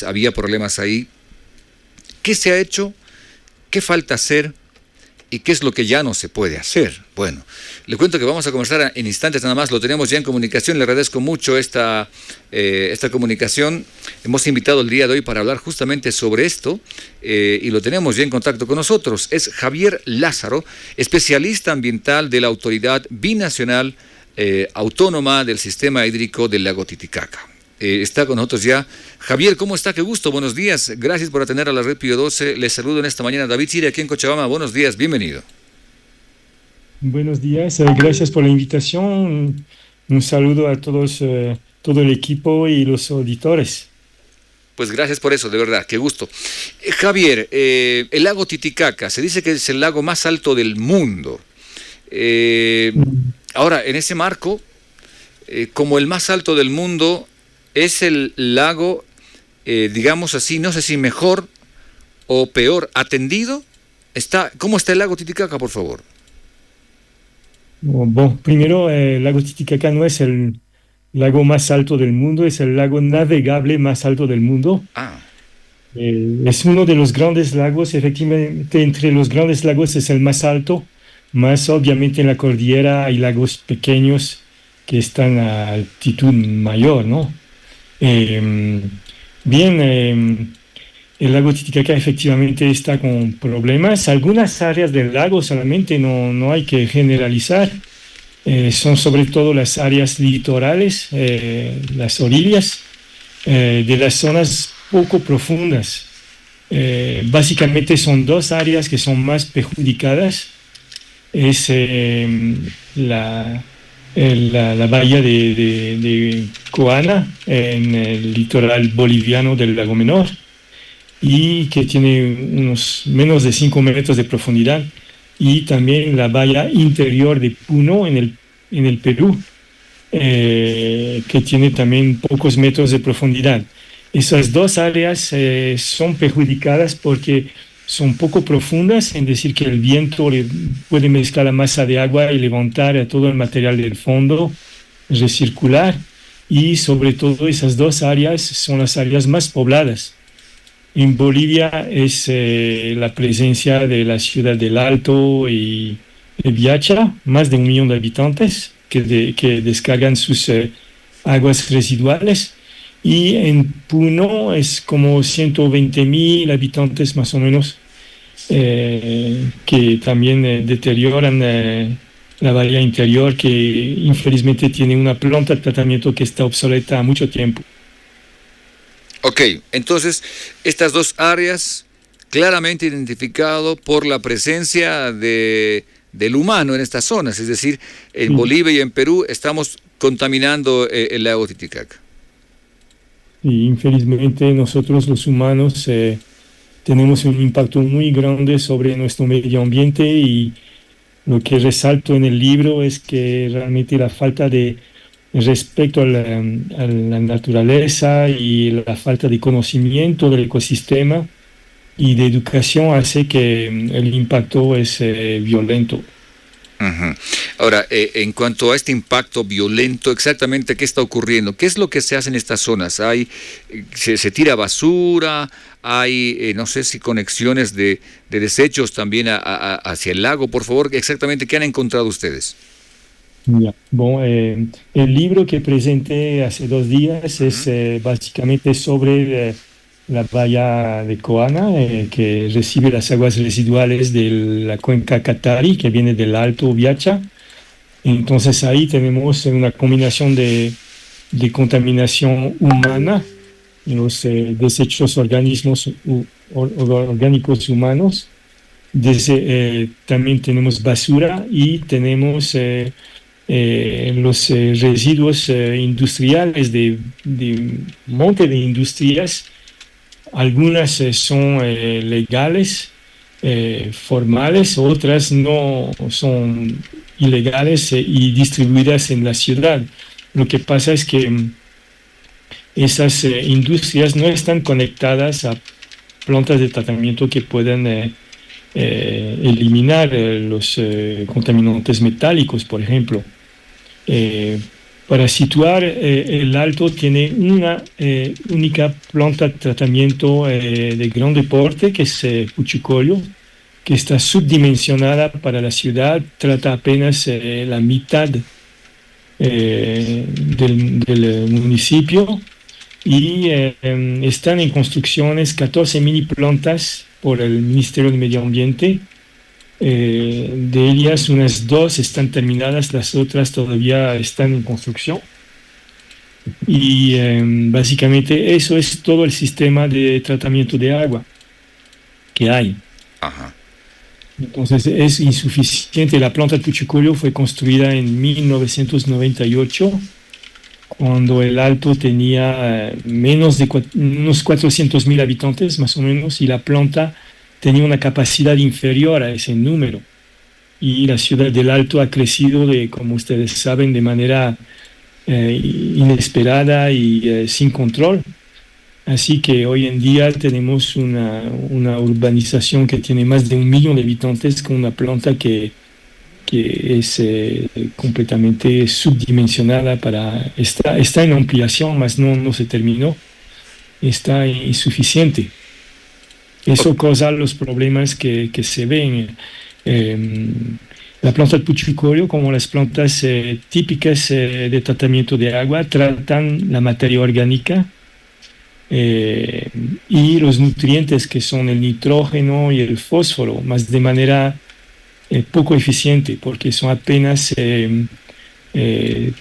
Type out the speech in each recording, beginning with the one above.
había problemas ahí. ¿Qué se ha hecho? ¿Qué falta hacer? ¿Y qué es lo que ya no se puede hacer? Bueno, le cuento que vamos a conversar en instantes nada más, lo tenemos ya en comunicación, le agradezco mucho esta comunicación. Hemos invitado el día de hoy para hablar justamente sobre esto y lo tenemos ya en contacto con nosotros. Es Javier Lázaro, especialista ambiental de la Autoridad Binacional Autónoma del Sistema Hídrico del Lago Titicaca. Está con nosotros ya. Javier, ¿cómo está? Qué gusto, buenos días. Gracias por atender a la Red Pío 12. Les saludo en esta mañana David Siri aquí en Cochabamba. Buenos días, bienvenido. Buenos días, gracias por la invitación. Un saludo a todos, todo el equipo y los auditores. Pues gracias por eso, de verdad, qué gusto. Javier, el lago Titicaca, se dice que es el lago más alto del mundo. Ahora, en ese marco, como el más alto del mundo, es el lago, digamos así, no sé si mejor o peor atendido. ¿Cómo está el lago Titicaca, por favor? Bueno, primero, el lago Titicaca no es el lago más alto del mundo, es el lago navegable más alto del mundo. Ah, Es uno de los grandes lagos, efectivamente, entre los grandes lagos es el más alto, más obviamente en la cordillera hay lagos pequeños que están a altitud mayor, ¿no? Eh, Bien, el lago Titicaca efectivamente está con problemas. Algunas áreas del lago solamente, no hay que generalizar. Son sobre todo las áreas litorales, las orillas, de las zonas poco profundas. Básicamente son dos áreas que son más perjudicadas. Es la bahía de Coana, en el litoral boliviano del Lago Menor, y que tiene unos menos de 5 metros de profundidad, y también la bahía interior de Puno, en el Perú, que tiene también pocos metros de profundidad. Esas dos áreas son perjudicadas porque son poco profundas, es decir, que el viento puede mezclar la masa de agua y levantar todo el material del fondo, recircular, y sobre todo esas dos áreas son las áreas más pobladas. En Bolivia es la presencia de la ciudad del Alto y de Viacha, más de 1 millón de habitantes que descargan sus aguas residuales. Y en Puno es como 120.000 habitantes más o menos, que también deterioran la bahía interior, que infelizmente tiene una planta de tratamiento que está obsoleta a mucho tiempo. ok, entonces estas dos áreas claramente identificado por la presencia del humano en estas zonas, es decir, en Sí. Bolivia y en Perú estamos contaminando el lago Titicaca. Y infelizmente nosotros los humanos tenemos un impacto muy grande sobre nuestro medio ambiente, y lo que resalto en el libro es que realmente la falta de respeto a la naturaleza y la falta de conocimiento del ecosistema y de educación hace que el impacto es violento. Ujú. Ahora, en cuanto a este impacto violento, exactamente qué está ocurriendo, qué es lo que se hace en estas zonas. Se tira basura, hay, no sé si conexiones de desechos también hacia el lago, por favor, exactamente qué han encontrado ustedes. Ya. Bueno, el libro que presenté hace 2 días es Ujú. básicamente sobre la bahía de Coana, que recibe las aguas residuales de la cuenca Catari, que viene del Alto Viacha. Entonces ahí tenemos una combinación de contaminación humana, los desechos orgánicos humanos. También tenemos basura, y tenemos los residuos industriales de monte de industrias. Algunas son legales, formales, otras no son ilegales, y distribuidas en la ciudad. Lo que pasa es que esas industrias no están conectadas a plantas de tratamiento que puedan eliminar los contaminantes metálicos, por ejemplo. Eh, Para situar, el Alto tiene una única planta de tratamiento de gran porte, que es Puchicollo, que está subdimensionada para la ciudad, trata apenas la mitad del municipio, y están en construcciones 14 mini plantas por el Ministerio de Medio Ambiente. De ellas unas 2 están terminadas, las otras todavía están en construcción. Y básicamente eso es todo el sistema de tratamiento de agua que hay. Ajá. Entonces es insuficiente. La planta de Puchicollo fue construida en 1998, cuando el Alto tenía menos de unos 400.000 habitantes más o menos, y la planta tenía una capacidad inferior a ese número. Y la ciudad del Alto ha crecido, como ustedes saben, de manera inesperada y sin control. Así que hoy en día tenemos una urbanización que tiene más de 1 millón de habitantes, con una planta que es completamente subdimensionada. Está en ampliación, mas no se terminó. Está insuficiente. Eso causa los problemas que se ven. La planta de Puchicollo, como las plantas típicas de tratamiento de agua, tratan la materia orgánica y los nutrientes, que son el nitrógeno y el fósforo, más de manera poco eficiente, porque son apenas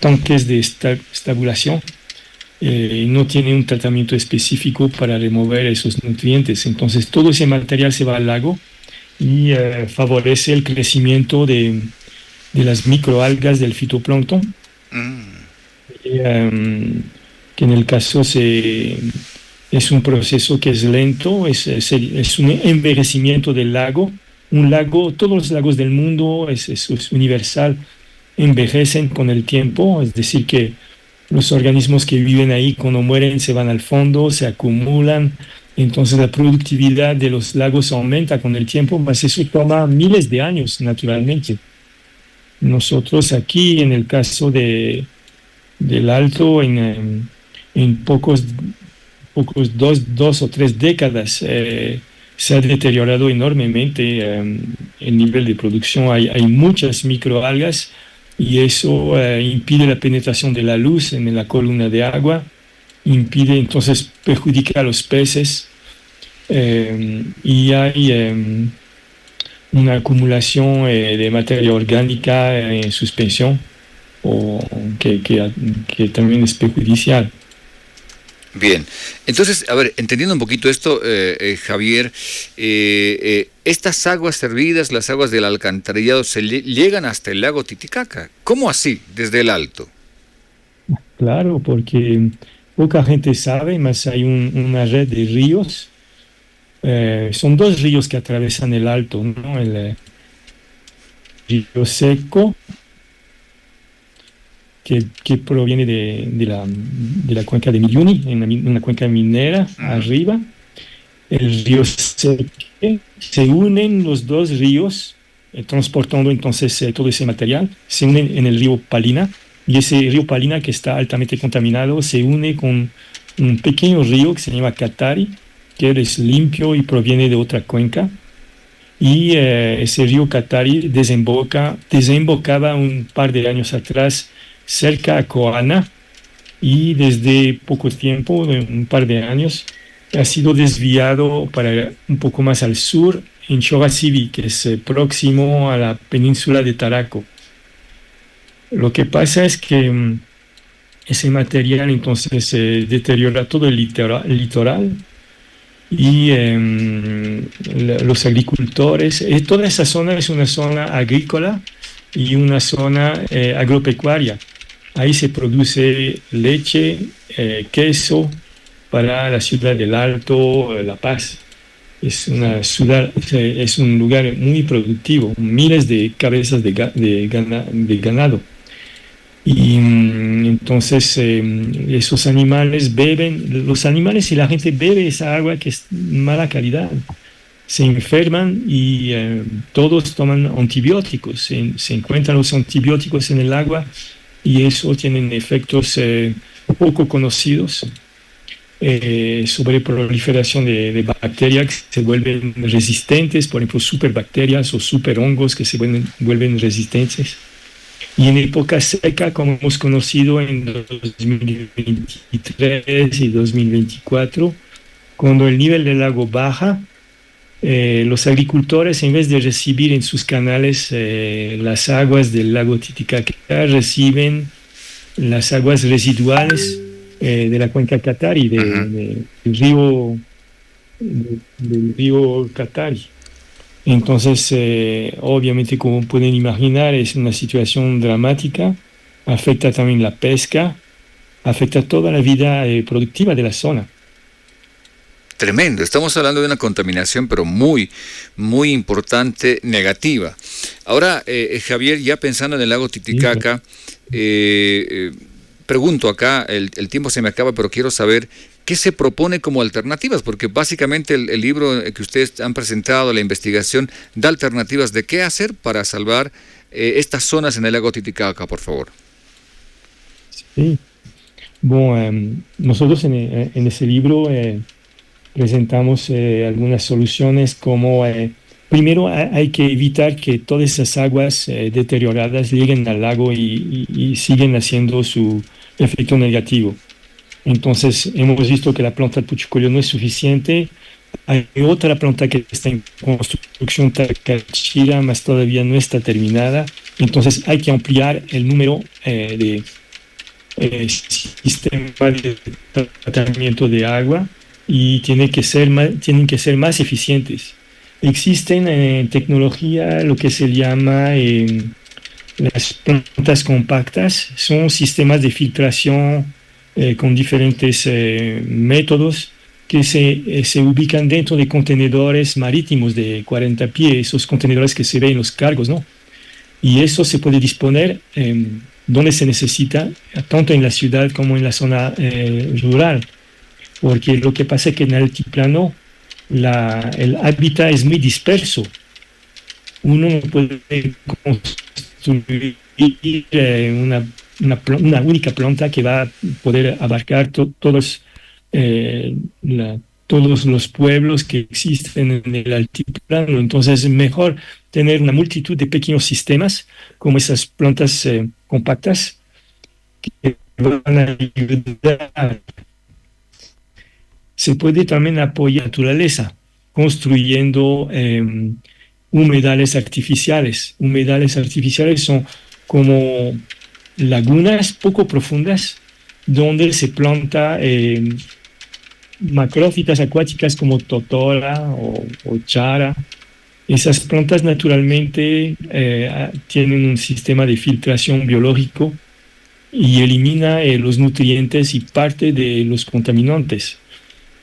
tanques de estabulación. No tiene un tratamiento específico para remover esos nutrientes. Entonces todo ese material se va al lago y favorece el crecimiento de las microalgas del fitoplancton, que en el caso es un proceso que es lento, es un envejecimiento del lago. Un lago, todos los lagos del mundo, es universal, envejecen con el tiempo, es decir, que los organismos que viven ahí, cuando mueren, se van al fondo, se acumulan. Entonces la productividad de los lagos aumenta con el tiempo, mas eso toma miles de años, naturalmente. Nosotros aquí, en el caso del Alto, en pocos 2 o 3 décadas, se ha deteriorado enormemente el nivel de producción. Hay muchas microalgas, y eso impide la penetración de la luz en la columna de agua, entonces perjudica a los peces, y hay una acumulación de materia orgánica en suspensión, que también es perjudicial. Bien, entonces, a ver, entendiendo un poquito esto, Javier, estas aguas servidas, las aguas del alcantarillado, llegan hasta el lago Titicaca. ¿Cómo así, desde el Alto? Claro, porque poca gente sabe, mas hay una red de ríos. Son 2 ríos que atraviesan el Alto, ¿no? El río Seco, que proviene de la cuenca de Milluni, en una cuenca minera arriba. El río Seque, se unen los 2 ríos, transportando entonces todo ese material, se unen en el río Palina, y ese río Palina, que está altamente contaminado, se une con un pequeño río que se llama Catari, que es limpio y proviene de otra cuenca. Y ese río Catari desembocaba un par de años atrás cerca a Coana, y desde poco tiempo, un par de años, ha sido desviado para un poco más al sur, en Chorasibi, que es próximo a la península de Taraco. Lo que pasa es que ese material entonces deteriora todo el litoral, y los agricultores, toda esa zona es una zona agrícola y una zona agropecuaria. Ahí se produce leche, queso para la ciudad del Alto, La Paz. Es un lugar muy productivo, miles de cabezas de ganado. Y entonces esos animales los animales y la gente bebe esa agua que es mala calidad. Se enferman y todos toman antibióticos. Se encuentran los antibióticos en el agua, y eso tiene efectos poco conocidos sobre proliferación de bacterias que se vuelven resistentes, por ejemplo, superbacterias o superhongos que se vuelven resistentes. Y en época seca, como hemos conocido en 2023 y 2024, cuando el nivel del lago baja, los agricultores, en vez de recibir en sus canales las aguas del lago Titicaca, reciben las aguas residuales de la cuenca Catari, del río Catari. Entonces, obviamente, como pueden imaginar, es una situación dramática, afecta también la pesca, afecta toda la vida productiva de la zona. Tremendo, estamos hablando de una contaminación, pero muy, muy importante, negativa. Ahora, Javier, ya pensando en el lago Titicaca, pregunto acá, el tiempo se me acaba, pero quiero saber qué se propone como alternativas, porque básicamente el libro que ustedes han presentado, la investigación, da alternativas de qué hacer para salvar estas zonas en el lago Titicaca, por favor. Sí, bueno, nosotros en ese libro presentamos algunas soluciones como, primero hay que evitar que todas esas aguas deterioradas lleguen al lago y siguen haciendo su efecto negativo. Entonces hemos visto que la planta del puchucoyo no es suficiente. Hay otra planta que está en construcción, Tacachira, mas todavía no está terminada. Entonces hay que ampliar el número de sistemas de tratamiento de agua y tienen que ser más eficientes. Existen en tecnología lo que se llama las plantas compactas, son sistemas de filtración con diferentes métodos que se ubican dentro de contenedores marítimos de 40 pies, esos contenedores que se ven en los cargos, ¿no? Y eso se puede disponer donde se necesita, tanto en la ciudad como en la zona rural, porque lo que pasa es que en el altiplano el hábitat es muy disperso. Uno no puede construir una única planta que va a poder abarcar todos los pueblos que existen en el altiplano. Entonces es mejor tener una multitud de pequeños sistemas como esas plantas compactas que van a ayudar. Se puede también apoyar la naturaleza construyendo humedales artificiales. Humedales artificiales son como lagunas poco profundas donde se planta macrófitas acuáticas como totora o chara. Esas plantas naturalmente tienen un sistema de filtración biológico y elimina los nutrientes y parte de los contaminantes.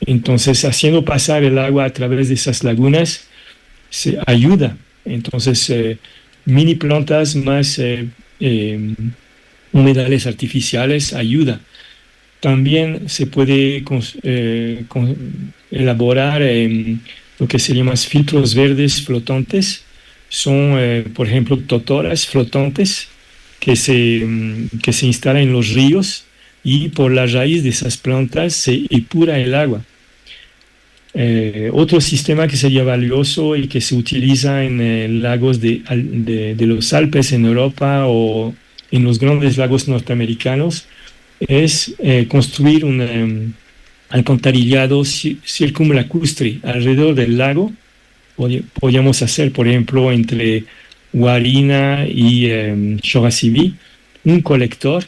Entonces, haciendo pasar el agua a través de esas lagunas se ayuda. Entonces, mini plantas más humedales artificiales ayuda. También se puede elaborar lo que se llaman filtros verdes flotantes. Son, por ejemplo, totoras flotantes que se instalan en los ríos y por la raíz de esas plantas se epura el agua. Otro sistema que sería valioso y que se utiliza en lagos de los Alpes en Europa o en los grandes lagos norteamericanos es construir un alcantarillado circunlacustre alrededor del lago. Podríamos hacer, por ejemplo, entre Guarina y Chorrasiví, un colector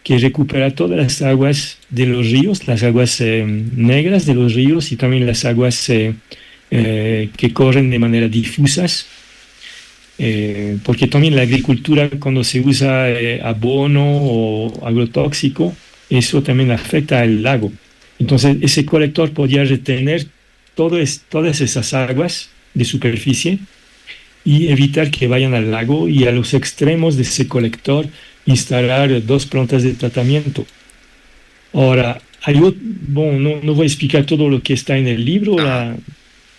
que recupera todas las aguas de los ríos, las aguas negras de los ríos y también las aguas que corren de manera difusas, porque también la agricultura, cuando se usa abono o agrotóxico, eso también afecta al lago. Entonces ese colector podría retener todas esas aguas de superficie y evitar que vayan al lago, y a los extremos de ese colector instalar 2 plantas de tratamiento. Ahora, no voy a explicar todo lo que está en el libro.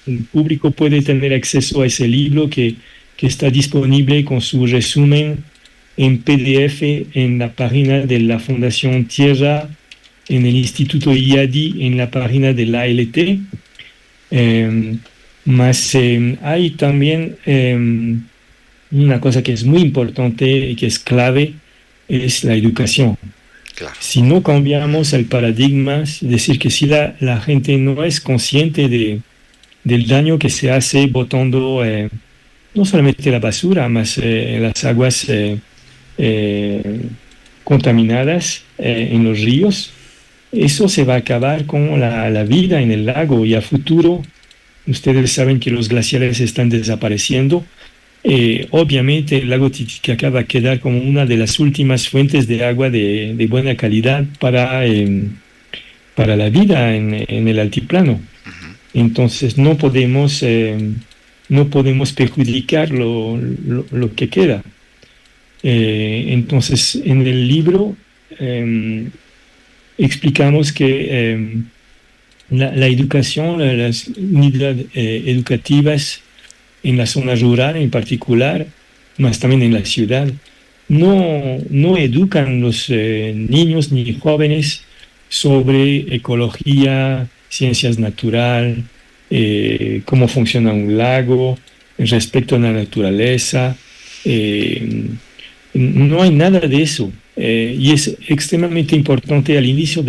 El público puede tener acceso a ese libro que está disponible con su resumen en PDF en la página de la Fundación Tierra, en el Instituto IADI, en la página de la ALT. Más hay también una cosa que es muy importante y que es clave, es la educación. Claro. Si no cambiamos el paradigma, es decir, que si la gente no es consciente del daño que se hace botando no solamente la basura, más las aguas contaminadas en los ríos, eso se va a acabar con la vida en el lago y a futuro. Ustedes saben que los glaciares están desapareciendo. Obviamente el lago Titicaca va a quedar como una de las últimas fuentes de agua de buena calidad para la vida en el altiplano. Entonces no podemos perjudicar lo que queda. Entonces en el libro explicamos que la educación, las unidades educativas en la zona rural en particular, más también en la ciudad, no educan los niños ni jóvenes sobre ecología, ciencias naturales, cómo funciona un lago, respecto a la naturaleza. No hay nada de eso. Y es extremadamente importante al inicio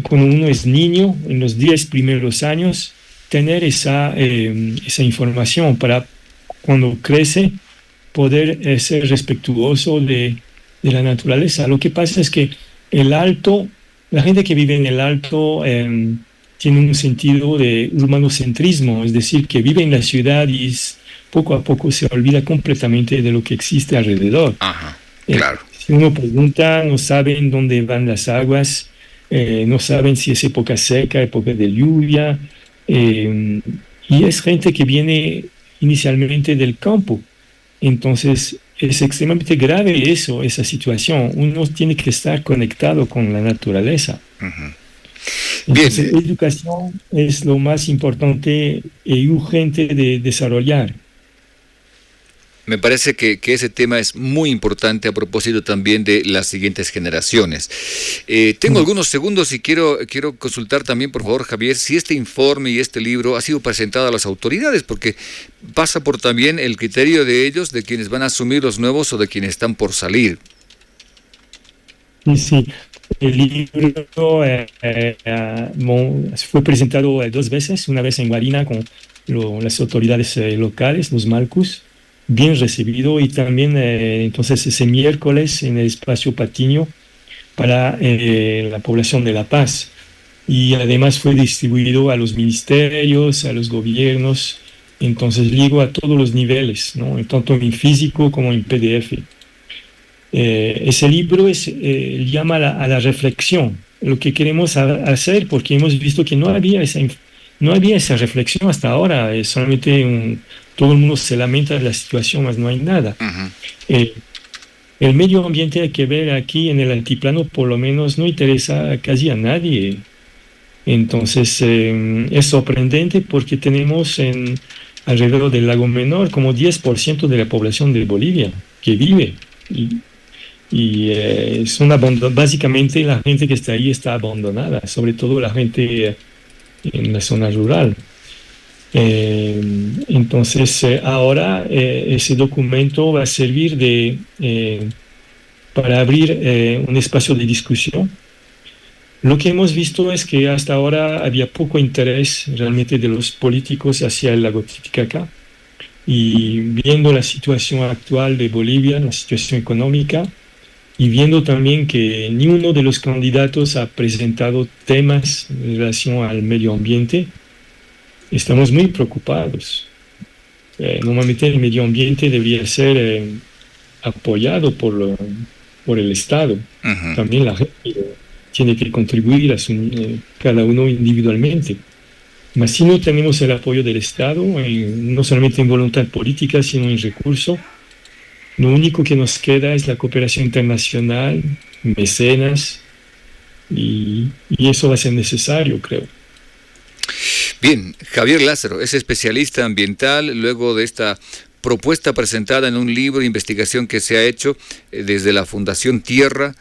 cuando uno es niño, en los 10 primeros años, tener esa información para cuando crece poder ser respetuoso de la naturaleza. Lo que pasa es que la gente que vive en el alto tiene un sentido de urbanocentrismo, es decir, que vive en la ciudad y poco a poco se olvida completamente de lo que existe alrededor. Ajá, claro. Si uno pregunta, no saben dónde van las aguas, no saben si es época seca, época de lluvia, y es gente que viene inicialmente del campo. Entonces es extremadamente grave esa situación. Uno tiene que estar conectado con la naturaleza. Uh-huh. Entonces, educación es lo más importante y urgente de desarrollar. Me parece que ese tema es muy importante a propósito también de las siguientes generaciones. Tengo algunos segundos y quiero consultar también, por favor, Javier, si este informe y este libro ha sido presentado a las autoridades, porque pasa por también el criterio de ellos, de quienes van a asumir los nuevos o de quienes están por salir. Sí, el libro fue presentado 2 veces, una vez en Guarina con las autoridades locales, los Malcus, bien recibido, y también entonces ese miércoles en el espacio Patiño para la población de La Paz, y además fue distribuido a los ministerios, a los gobiernos, entonces digo a todos los niveles, ¿no? Tanto en físico como en PDF. Ese libro llama a la reflexión, lo que queremos hacer, porque hemos visto que no había esa reflexión hasta ahora, solamente todo el mundo se lamenta de la situación, mas no hay nada. Uh-huh. El medio ambiente hay que ver aquí en el altiplano, por lo menos no interesa casi a nadie. Entonces es sorprendente porque tenemos alrededor del lago Menor como 10% de la población de Bolivia que vive. Y básicamente la gente que está ahí está abandonada, sobre todo la gente en la zona rural. Entonces ahora ese documento va a servir para abrir un espacio de discusión. Lo que hemos visto es que hasta ahora había poco interés realmente de los políticos hacia el lago Titicaca, y viendo la situación actual de Bolivia, la situación económica, y viendo también que ni uno de los candidatos ha presentado temas en relación al medio ambiente, estamos muy preocupados. Normalmente el medio ambiente debería ser apoyado por el Estado. Uh-huh. También la gente tiene que contribuir cada uno individualmente. Mas si no tenemos el apoyo del Estado, no solamente en voluntad política, sino en recursos, lo único que nos queda es la cooperación internacional, mecenas, y eso va a ser necesario, creo. Bien, Javier Lázaro es especialista ambiental. Luego de esta propuesta presentada en un libro de investigación que se ha hecho desde la Fundación Tierra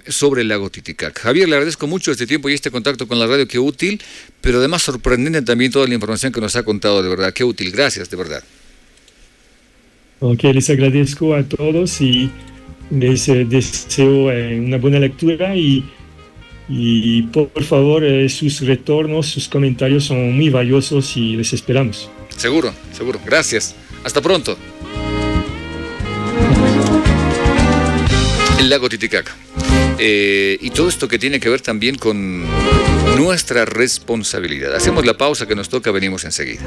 sobre el lago Titicaca. Javier, le agradezco mucho este tiempo y este contacto con la radio, qué útil, pero además sorprendente también toda la información que nos ha contado, de verdad, qué útil. Gracias, de verdad. Ok, les agradezco a todos y les deseo una buena lectura y por favor sus retornos, sus comentarios son muy valiosos y les esperamos. Seguro, seguro. Gracias. Hasta pronto. El lago Titicaca. Y todo esto que tiene que ver también con nuestra responsabilidad. Hacemos la pausa que nos toca, venimos enseguida.